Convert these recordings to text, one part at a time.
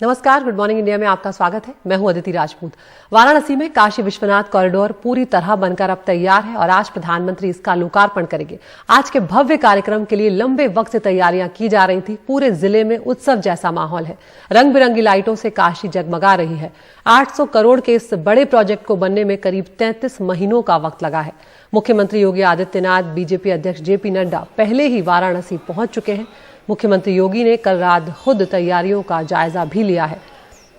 नमस्कार, good morning India में आपका स्वागत है। मैं हूं अदिति राजपूत। वाराणसी में काशी विश्वनाथ कॉरिडोर पूरी तरह बनकर अब तैयार है और आज प्रधानमंत्री इसका लोकार्पण करेंगे। आज के भव्य कार्यक्रम के लिए लंबे वक्त से तैयारियां की जा रही थी। पूरे जिले में उत्सव जैसा माहौल है। रंग बिरंगी लाइटों से काशी जगमगा रही है। 800 करोड़ के इस बड़े प्रोजेक्ट को बनने में करीब 33 महीनों का वक्त लगा है। मुख्यमंत्री योगी आदित्यनाथ, बीजेपी अध्यक्ष जेपी नड्डा पहले ही वाराणसी पहुंच चुके हैं। मुख्यमंत्री योगी ने कल रात खुद तैयारियों का जायजा भी लिया है।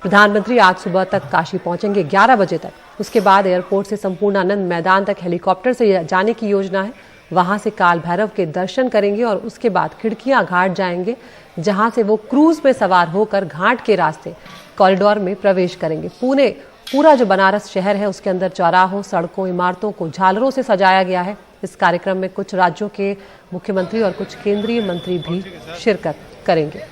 प्रधानमंत्री आज सुबह तक काशी पहुंचेंगे 11 बजे तक। उसके बाद एयरपोर्ट से संपूर्णानंद मैदान तक हेलीकॉप्टर से जाने की योजना है। वहां से काल भैरव के दर्शन करेंगे और उसके बाद खिड़कियां घाट जाएंगे, जहां से वो क्रूज में सवार होकर घाट के रास्ते कॉरिडोर में प्रवेश करेंगे। पूरा जो बनारस शहर है उसके अंदर चौराहों, सड़कों, इमारतों को झालरों से सजाया गया है। इस कार्यक्रम में कुछ राज्यों के मुख्यमंत्री और कुछ केंद्रीय मंत्री भी शिरकत करेंगे।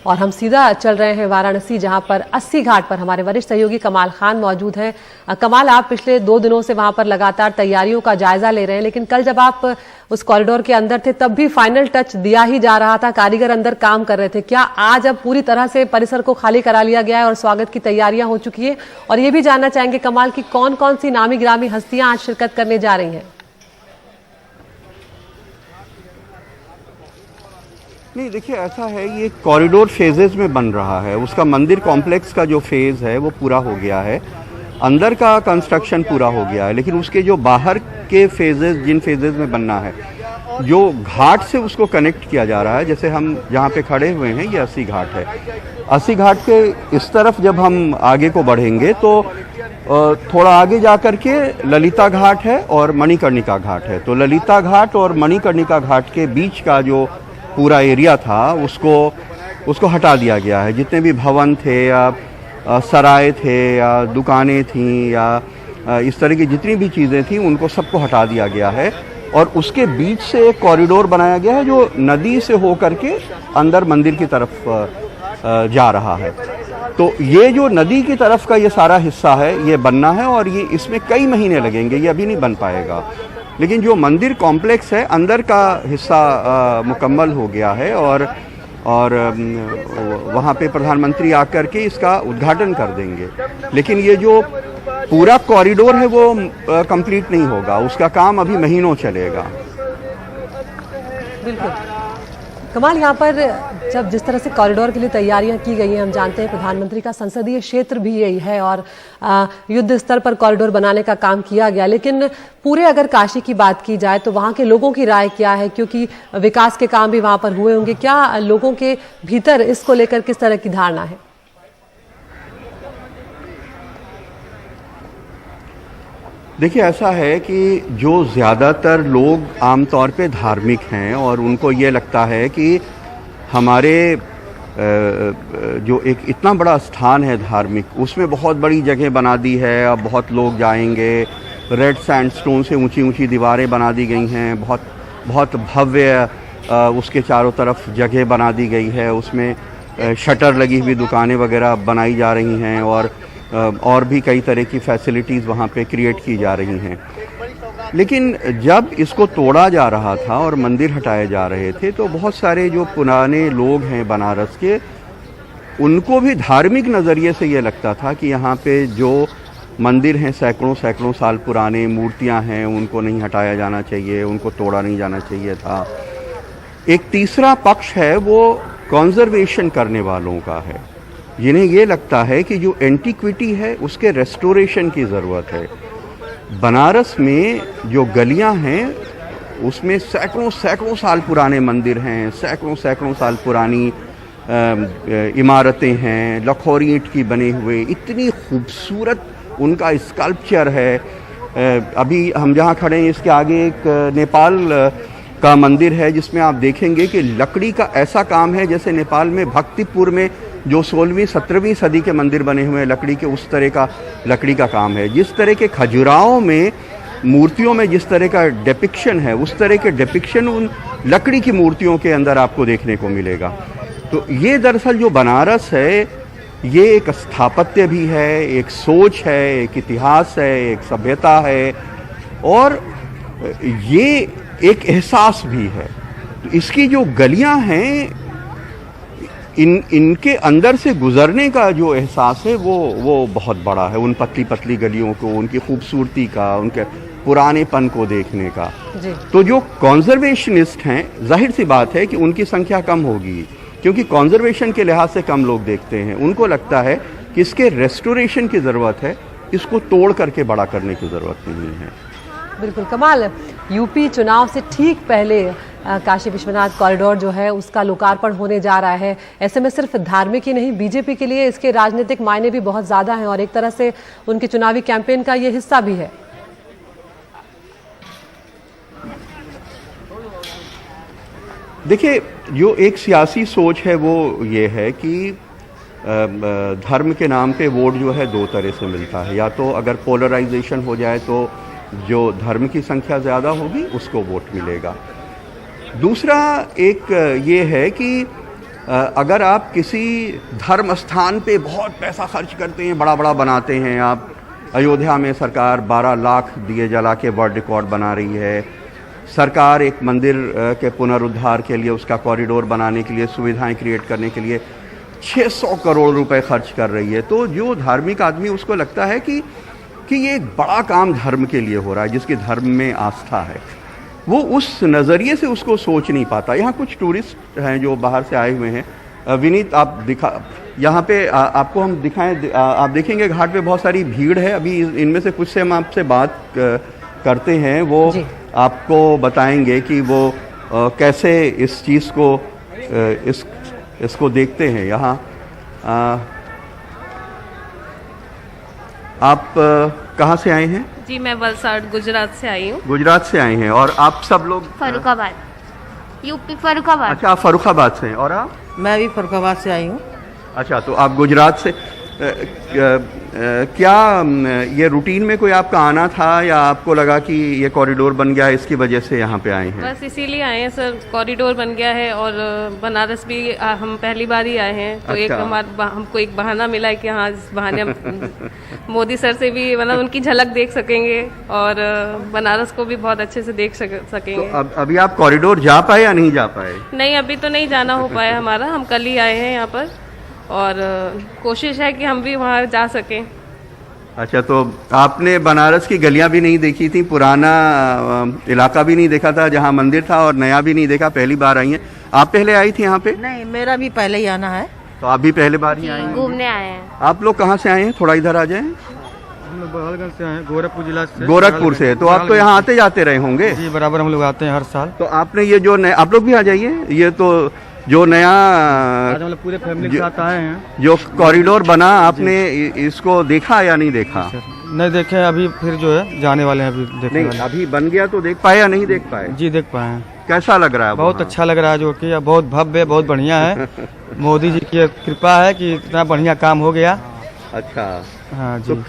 और हम सीधा चल रहे हैं वाराणसी, जहां पर 80 घाट पर हमारे वरिष्ठ सहयोगी कमाल खान मौजूद हैं। कमाल, आप पिछले 2 दिनों से वहां पर लगातार तैयारियों का जायजा ले रहे हैं, लेकिन कल जब आप उस कॉरिडोर के अंदर थे तब भी फाइनल टच दिया ही जा रहा था, कारीगर अंदर काम कर रहे थे। क्या आज अब पूरी तरह से परिसर को खाली करा लिया गया है और स्वागत की तैयारियां हो चुकी है? और ये भी जानना चाहेंगे कमाल की कौन कौन सी नामी गिरामी हस्तियां आज शिरकत करने जा रही हैं? नहीं, देखिए ऐसा है, ये कॉरिडोर फेजेस में बन रहा है। उसका मंदिर कॉम्प्लेक्स का जो फेज है वो पूरा हो गया है, अंदर का कंस्ट्रक्शन पूरा हो गया है, लेकिन उसके जो बाहर के फेजेस, जिन फेजेस में बनना है, जो घाट से उसको कनेक्ट किया जा रहा है। जैसे हम जहाँ पे खड़े हुए हैं ये 80 घाट है। 80 घाट के इस तरफ जब हम आगे को बढ़ेंगे तो थोड़ा आगे जाकर के ललिता घाट है और मणिकर्णिका घाट है। तो ललिता घाट और मणिकर्णिका घाट के बीच का जो पूरा एरिया था उसको हटा दिया गया है। जितने भी भवन थे या सराय थे या दुकानें थीं या इस तरह की जितनी भी चीज़ें थीं उनको सबको हटा दिया गया है और उसके बीच से एक कॉरिडोर बनाया गया है जो नदी से होकर के अंदर मंदिर की तरफ जा रहा है। तो ये जो नदी की तरफ का ये सारा हिस्सा है ये बनना है और ये इसमें कई महीने लगेंगे, ये अभी नहीं बन पाएगा। लेकिन जो मंदिर कॉम्प्लेक्स है अंदर का हिस्सा मुकम्मल हो गया है और वहाँ पे प्रधानमंत्री आकर के इसका उद्घाटन कर देंगे। लेकिन ये जो पूरा कॉरिडोर है वो कंप्लीट नहीं होगा, उसका काम अभी महीनों चलेगा। बिल्कुल कमाल, यहाँ पर जब जिस तरह से कॉरिडोर के लिए तैयारियां की गई हैं, हम जानते हैं प्रधानमंत्री का संसदीय क्षेत्र भी यही है और युद्ध स्तर पर कॉरिडोर बनाने का काम किया गया। लेकिन पूरे अगर काशी की बात की जाए तो वहाँ के लोगों की राय क्या है, क्योंकि विकास के काम भी वहाँ पर हुए होंगे। क्या लोगों के भीतर इसको लेकर किस तरह की धारणा है? देखिए ऐसा है कि जो ज़्यादातर लोग आमतौर पे धार्मिक हैं और उनको ये लगता है कि हमारे जो एक इतना बड़ा स्थान है धार्मिक, उसमें बहुत बड़ी जगह बना दी है, अब बहुत लोग जाएंगे। रेड सैंडस्टोन से ऊंची ऊंची दीवारें बना दी गई हैं, बहुत बहुत भव्य उसके चारों तरफ जगह बना दी गई है, उसमें शटर लगी हुई दुकानें वगैरह बनाई जा रही हैं और भी कई तरह की फैसिलिटीज़ वहाँ पे क्रिएट की जा रही हैं। लेकिन जब इसको तोड़ा जा रहा था और मंदिर हटाए जा रहे थे तो बहुत सारे जो पुराने लोग हैं बनारस के, उनको भी धार्मिक नज़रिए से ये लगता था कि यहाँ पे जो मंदिर हैं सैकड़ों साल पुराने, मूर्तियाँ हैं, उनको नहीं हटाया जाना चाहिए, उनको तोड़ा नहीं जाना चाहिए था। एक तीसरा पक्ष है वो कंजर्वेशन करने वालों का है, जिन्हें ये लगता है कि जो एंटीक्विटी है उसके रेस्टोरेशन की ज़रूरत है। बनारस में जो गलियां हैं उसमें सैकड़ों साल पुराने मंदिर हैं, सैकड़ों साल पुरानी इमारतें हैं, लखोरी ईंट की बने हुए, इतनी खूबसूरत उनका स्कल्पचर है। अभी हम जहाँ खड़े हैं इसके आगे एक नेपाल का मंदिर है जिसमें आप देखेंगे कि लकड़ी का ऐसा काम है जैसे नेपाल में भक्तिपुर में जो 16वीं-17वीं सदी के मंदिर बने हुए हैं लकड़ी के, उस तरह का लकड़ी का काम है। जिस तरह के खजुराहों में मूर्तियों में जिस तरह का डिपिक्शन है उस तरह के डिपिक्शन उन लकड़ी की मूर्तियों के अंदर आपको देखने को मिलेगा। तो ये दरअसल जो बनारस है ये एक स्थापत्य भी है, एक सोच है, एक इतिहास है, एक सभ्यता है और ये एक एहसास भी है। तो इसकी जो गलियां हैं इनके अंदर से गुजरने का जो एहसास है वो बहुत बड़ा है, उन पतली पतली गलियों को, उनकी खूबसूरती का, उनके पुरानेपन को देखने का। जी। तो जो कॉन्जर्वेशनिस्ट हैं, जाहिर सी बात है कि उनकी संख्या कम होगी, क्योंकि कॉन्जर्वेशन के लिहाज से कम लोग देखते हैं। उनको लगता है कि इसके रेस्टोरेशन की ज़रूरत है, इसको तोड़ करके बड़ा करने की ज़रूरत नहीं है। बिल्कुल कमाल। यूपी चुनाव से ठीक पहले काशी विश्वनाथ कॉरिडोर जो है उसका लोकार्पण होने जा रहा है। ऐसे में सिर्फ धार्मिक ही नहीं, बीजेपी के लिए इसके राजनीतिक मायने भी बहुत ज़्यादा हैं और एक तरह से उनके चुनावी कैंपेन का ये हिस्सा भी है। देखिए, जो एक सियासी सोच है वो ये है कि धर्म के नाम पे वोट जो है दो तरह से मिलता है। या तो अगर पोलराइजेशन हो जाए तो जो धर्म की संख्या ज़्यादा होगी उसको वोट मिलेगा। दूसरा एक ये है कि अगर आप किसी धर्म स्थान पे बहुत पैसा खर्च करते हैं, बड़ा बड़ा बनाते हैं, आप अयोध्या में सरकार 12 लाख दिए जला के वर्ल्ड रिकॉर्ड बना रही है, सरकार एक मंदिर के पुनरुद्धार के लिए, उसका कॉरिडोर बनाने के लिए, सुविधाएं क्रिएट करने के लिए 600 करोड़ रुपए खर्च कर रही है, तो जो धार्मिक आदमी उसको लगता है कि ये एक बड़ा काम धर्म के लिए हो रहा है, जिसकी धर्म में आस्था है, वो उस नज़रिए से उसको सोच नहीं पाता। यहाँ कुछ टूरिस्ट हैं जो बाहर से आए हुए हैं। विनीत, आप यहाँ पे आपको हम दिखाएं, आप देखेंगे घाट पे बहुत सारी भीड़ है। अभी इनमें से कुछ से हम आपसे बात करते हैं, वो आपको बताएंगे कि वो कैसे इस चीज़ को इसको देखते हैं। यहाँ आप कहाँ से आए हैं? जी, मैं वलसाड़ गुजरात से आई हूँ। गुजरात से आए हैं। और आप सब लोग? फर्रुखाबाद, यूपी फर्रुखाबाद। अच्छा, आप फर्रुखाबाद से हैं। और आप? मैं भी फर्रुखाबाद से आई हूँ। अच्छा, तो आप गुजरात से क्या ये रूटीन में कोई आपका आना था या आपको लगा कि ये कॉरिडोर बन गया है इसकी वजह से यहाँ पे आए हैं? बस इसीलिए आए हैं सर, कॉरिडोर बन गया है और बनारस भी हम पहली बार ही आए हैं, तो एक हमको एक बहाना मिला है कि हाँ, इस बहाने हम मोदी सर से भी मतलब उनकी झलक देख सकेंगे और बनारस को भी बहुत अच्छे से देख सकेंगे। तो अभी आप कॉरिडोर जा पाए या नहीं जा पाए? नहीं, अभी तो नहीं जाना हो पाया हमारा, हम कल ही आए हैं यहाँ पर और कोशिश है कि हम भी वहाँ जा सकें। अच्छा, तो आपने बनारस की गलियां भी नहीं देखी थी, पुराना इलाका भी नहीं देखा था जहाँ मंदिर था, और नया भी नहीं देखा, पहली बार आई हैं। आप पहले आई थी यहाँ पे? नहीं, मेरा भी पहले ही आना है। तो आप भी पहले बार ही आई हैं? घूमने आए हैं। आप लोग कहाँ से आए हैं? थोड़ा इधर आ जाएं। हम लोग बहालगंज से आए हैं, गोरखपुर जिला से। गोरखपुर से? तो आप तो यहाँ आते जाते रहे होंगे? जी, बराबर हम लोग आते हैं हर साल। तो आपने ये जो नया, आप लोग भी आ जाइए, ये तो जो नया आज हम लोग पूरे फैमिली के साथ आए हैं। जो कॉरिडोर बना, आपने इसको देखा या नहीं देखा? नहीं देखे, अभी फिर जो है जाने वाले हैं, अभी देखने वाले। अभी बन गया तो देख पाए या नहीं देख पाए? जी, देख पाए हैं। कैसा लग रहा है? बहुत अच्छा लग रहा है, जो कि बहुत भव्य, बहुत बढ़िया है। मोदी जी की कृपा है कि इतना बढ़िया काम हो गया। अच्छा, हाँ जी। तो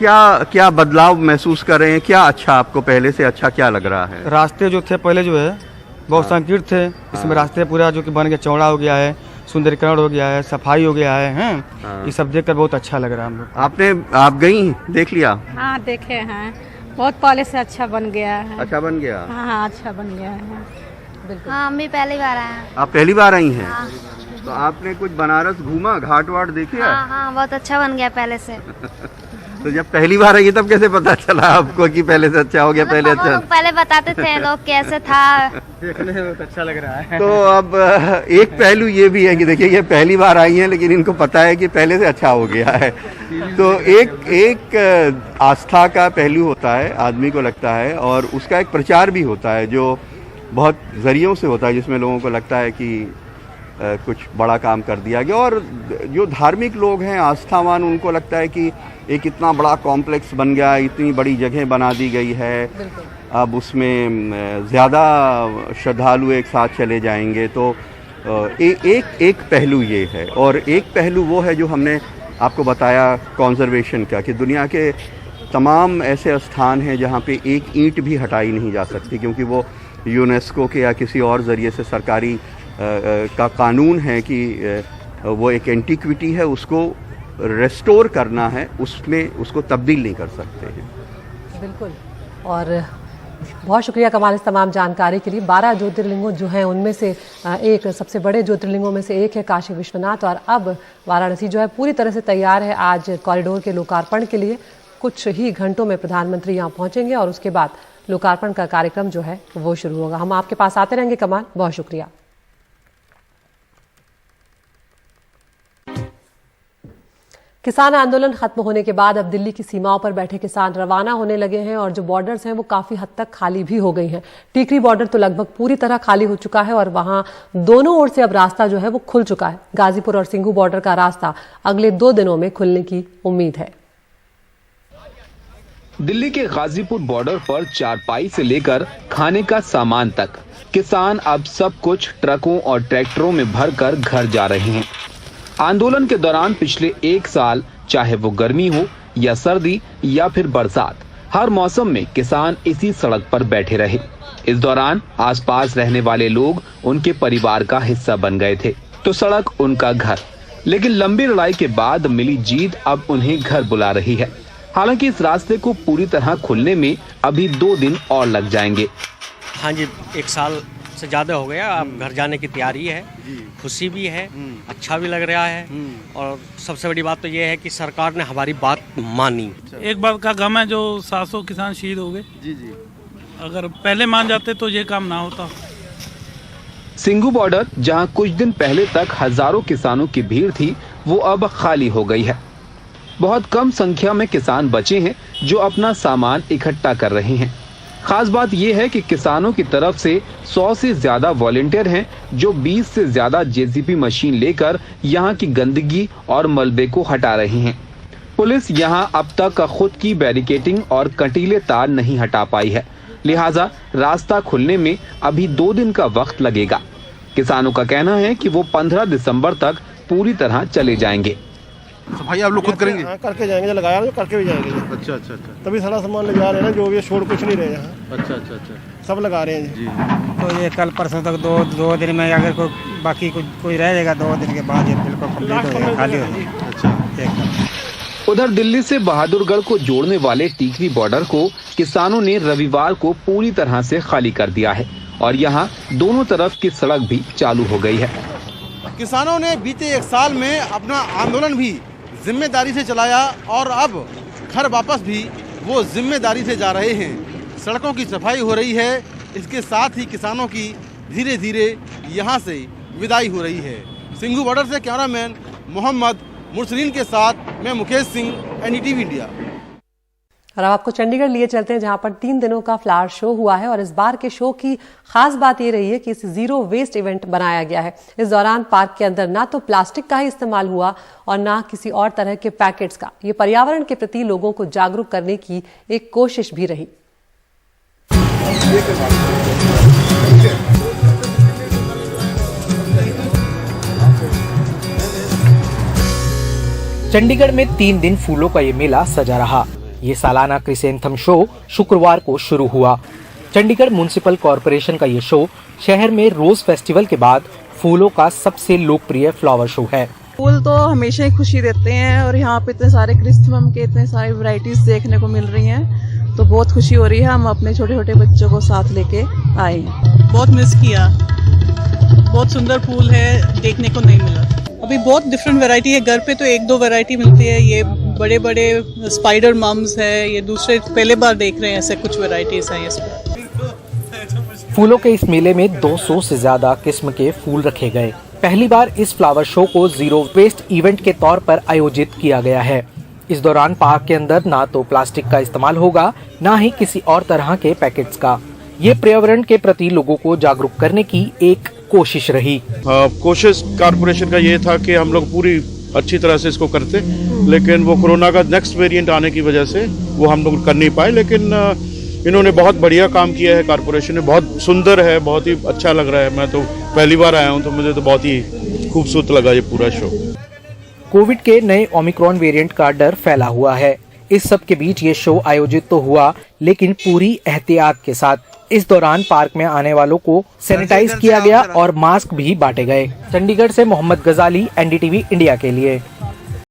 क्या बदलाव महसूस कर रहे हैं? क्या अच्छा, आपको पहले से अच्छा क्या लग रहा है? रास्ते जो थे पहले जो है बहुत संकीर्ण थे, इसमें रास्ते पूरा जो कि बन गया, चौड़ा हो गया है, सुंदरीकरण हो गया है, सफाई हो गया है, हैं? ये सब देखकर बहुत अच्छा लग रहा है हम लोग। आप गई, देख लिया? हाँ, देखे हैं, बहुत पहले से अच्छा बन गया है। अच्छा बन गया? हाँ, अच्छा बन गया है। बिल्कुल। हाँ, हम भी पहली बार आए हैं। आप पहली बार आई हैं? तो आपने कुछ बनारस घूमा, घाट वाट देखे? हाँ, बहुत अच्छा बन गया पहले से। तो जब पहली बार आई तब कैसे पता चला आपको कि पहले से अच्छा हो गया? पहले अच्छा, पहले बताते थे लोग कैसे था। देखने में बहुत अच्छा लग रहा है। तो अब एक पहलू ये भी है कि देखिए, ये पहली बार आई हैं लेकिन इनको पता है कि पहले से अच्छा हो गया है। तो एक आस्था का पहलू होता है, आदमी को लगता है, और उसका एक प्रचार भी होता है जो बहुत जरियों से होता है, जिसमें लोगों को लगता है कि कुछ बड़ा काम कर दिया गया। और जो धार्मिक लोग हैं, आस्थावान, उनको लगता है कि एक इतना बड़ा कॉम्प्लेक्स बन गया, इतनी बड़ी जगह बना दी गई है, अब उसमें ज़्यादा श्रद्धालु एक साथ चले जाएंगे। तो एक पहलू ये है, और एक पहलू वो है जो हमने आपको बताया कॉन्जर्वेशन का, कि दुनिया के तमाम ऐसे स्थान हैं जहाँ पे एक ईंट भी हटाई नहीं जा सकती, क्योंकि वो यूनेस्को के या किसी और ज़रिए से सरकारी का कानून है कि वो एक एंटीक्विटी है, उसको रेस्टोर करना है, उसमें उसको तब्दील नहीं कर सकते हैं। बिल्कुल। और बहुत शुक्रिया कमाल इस तमाम जानकारी के लिए। 12 ज्योतिर्लिंगों जो हैं उनमें से एक सबसे बड़े ज्योतिर्लिंगों में से एक है काशी विश्वनाथ, और अब वाराणसी जो है पूरी तरह से तैयार है आज कॉरिडोर के लोकार्पण के लिए। कुछ ही घंटों में प्रधानमंत्री यहाँ पहुंचेंगे और उसके बाद लोकार्पण का कार्यक्रम जो है वो शुरू होगा। हम आपके पास आते रहेंगे कमाल, बहुत शुक्रिया। किसान आंदोलन खत्म होने के बाद अब दिल्ली की सीमाओं पर बैठे किसान रवाना होने लगे हैं और जो बॉर्डर्स हैं वो काफी हद तक खाली भी हो गई हैं। टीकरी बॉर्डर तो लगभग पूरी तरह खाली हो चुका है और वहां दोनों ओर से अब रास्ता जो है वो खुल चुका है। गाजीपुर और सिंघू बॉर्डर का रास्ता अगले 2 दिनों में खुलने की उम्मीद है। दिल्ली के गाजीपुर बॉर्डर पर चारपाई से लेकर खाने का सामान तक किसान अब सब कुछ ट्रकों और ट्रैक्टरों में भरकर घर जा रहे हैं। आंदोलन के दौरान पिछले 1 साल, चाहे वो गर्मी हो या सर्दी या फिर बरसात, हर मौसम में किसान इसी सड़क पर बैठे रहे। इस दौरान आसपास रहने वाले लोग उनके परिवार का हिस्सा बन गए थे, तो सड़क उनका घर। लेकिन लंबी लड़ाई के बाद मिली जीत अब उन्हें घर बुला रही है। हालांकि इस रास्ते को पूरी तरह खुलने में अभी 2 दिन और लग जाएंगे। हाँ जी, 1 साल से ज़्यादा हो गया। अब घर जाने की तैयारी है, खुशी भी है, अच्छा भी लग रहा है, और सबसे बड़ी बात तो ये है कि सरकार ने हमारी बात मानी। एक बात का गम है, जो 700 किसान शहीद हो गए। जी। अगर पहले मान जाते तो ये काम ना होता। सिंघू बॉर्डर, जहां कुछ दिन पहले तक हजारों किसानों की भीड़ थी, वो अब खाली हो गई है। बहुत कम संख्या में किसान बचे हैं जो अपना सामान इकट्ठा कर रहे हैं। खास बात यह है कि किसानों की तरफ से 100 से ज्यादा वॉलंटियर हैं जो 20 से ज्यादा जेसीबी मशीन लेकर यहां की गंदगी और मलबे को हटा रहे हैं। पुलिस यहां अब तक खुद की बैरिकेडिंग और कंटीले तार नहीं हटा पाई है, लिहाजा रास्ता खुलने में अभी 2 दिन का वक्त लगेगा। किसानों का कहना है कि वो 15 दिसंबर तक पूरी तरह चले जाएंगे। सफाई आप लोग खुद करेंगे? हाँ, करके जाएंगे, जो लगाया तो करके भी जाएंगे। अच्छा अच्छा अच्छा। तभी सारा सामान ले जा रहे हैं ना, जो भी छोड़ कुछ नहीं रहे यहाँ। अच्छा अच्छा अच्छा, सब लगा रहे हैं जी। तो ये कल परसों तक दो दिन में अगर बाकी कोई रह जाएगा, 2 दिन के बाद ये बिल्कुल कंप्लीट हो जाएगा, खाली हो जाएगा। अच्छा। उधर दिल्ली से बहादुरगढ़ को जोड़ने वाले टीकरी बॉर्डर को किसानों ने रविवार को पूरी तरह से खाली कर दिया है और यहाँ दोनों तरफ की सड़क भी चालू हो गई है। किसानों ने बीते 1 साल में अपना आंदोलन भी जिम्मेदारी से चलाया और अब घर वापस भी वो जिम्मेदारी से जा रहे हैं। सड़कों की सफाई हो रही है, इसके साथ ही किसानों की धीरे धीरे यहाँ से विदाई हो रही है। सिंघू बॉर्डर से कैमरामैन मोहम्मद मुरसलीन के साथ मैं मुकेश सिंह, NDTV इंडिया। और अब आपको चंडीगढ़ लिए चलते हैं, जहां पर 3 दिनों का फ्लावर शो हुआ है और इस बार के शो की खास बात ये रही है कि इसे जीरो वेस्ट इवेंट बनाया गया है। इस दौरान पार्क के अंदर ना तो प्लास्टिक का ही इस्तेमाल हुआ और ना किसी और तरह के पैकेट्स का। ये पर्यावरण के प्रति लोगों को जागरूक करने की एक कोशिश भी रही। चंडीगढ़ में 3 दिन फूलों का ये मेला सजा रहा। ये सालाना क्रिसेंथम शो शुक्रवार को शुरू हुआ। चंडीगढ़ म्युनिसिपल कॉरपोरेशन का ये शो शहर में रोज फेस्टिवल के बाद फूलों का सबसे लोकप्रिय फ्लावर शो है। फूल तो हमेशा ही खुशी देते हैं और यहाँ पे इतने सारे क्रिसमस के इतने सारी वैरायटीज देखने को मिल रही हैं, तो बहुत खुशी हो रही है। हम अपने छोटे छोटे बच्चों को साथ लेके आए हैं। बहुत मिस किया, बहुत सुंदर फूल है, देखने को नहीं मिला। अभी बहुत डिफरेंट वैरायटी है, घर पे तो 1-2 वैरायटी मिलती है। ये बड़े बड़े स्पाइडर मम्स है, ये दूसरे पहले बार देख रहे हैं, ऐसे कुछ वैरायटीज हैं इसमें। फूलों के इस मेले में 200 से ज्यादा किस्म के फूल रखे गए। पहली बार इस फ्लावर शो को जीरो वेस्ट इवेंट के तौर पर आयोजित किया गया है। इस दौरान पार्क के अंदर ना तो प्लास्टिक का इस्तेमाल होगा, ना ही किसी और तरह के पैकेट्स का। ये पर्यावरण के प्रति लोगों को जागरूक करने की एक कोशिश रही। कोशिश कारपोरेशन का ये था कि हम लोग पूरी अच्छी तरह से इसको करते, लेकिन वो कोरोना का नेक्स्ट वेरिएंट आने की वजह से वो हम लोग कर नहीं पाए। लेकिन इन्होंने बहुत बढ़िया काम किया है, कारपोरेशन ने। बहुत सुंदर है, बहुत ही अच्छा लग रहा है। मैं तो पहली बार आया हूँ, तो मुझे तो बहुत ही खूबसूरत लगा ये पूरा शो। कोविड के नए ओमिक्रॉन वेरिएंट का डर फैला हुआ है। इस सब के बीच ये शो आयोजित तो हुआ, लेकिन पूरी एहतियात के साथ। इस दौरान पार्क में आने वालों को सैनिटाइज किया गया और मास्क भी बांटे गए। चंडीगढ़ से मोहम्मद गजाली, NDTV इंडिया के लिए।